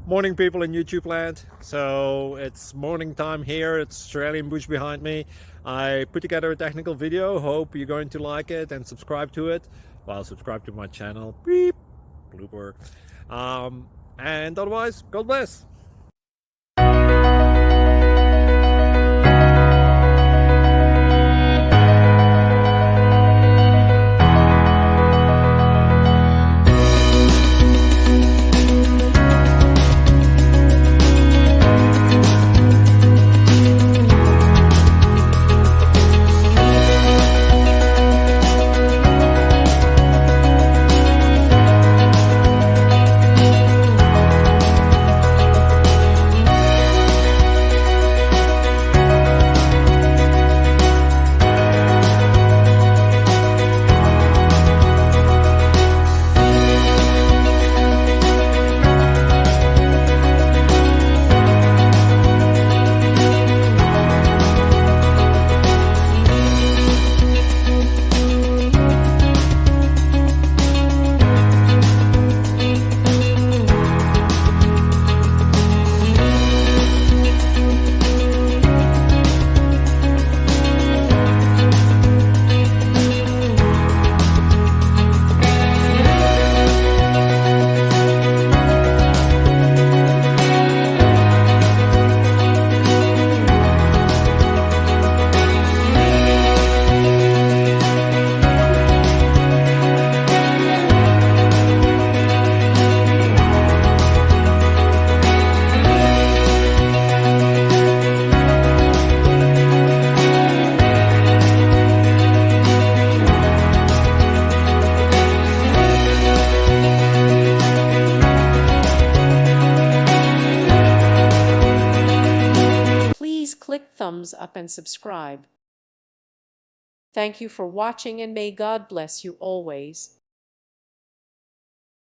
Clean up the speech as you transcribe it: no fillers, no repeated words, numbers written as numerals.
Morning, people in YouTube land. So it's morning time here. It's Australian bush behind me. I put together a technical video. Hope you're going to like it and subscribe to it. Well, subscribe to my channel. Beep, blooper. And otherwise, God bless. Please click thumbs up and subscribe. Thank you for watching and may God bless you always.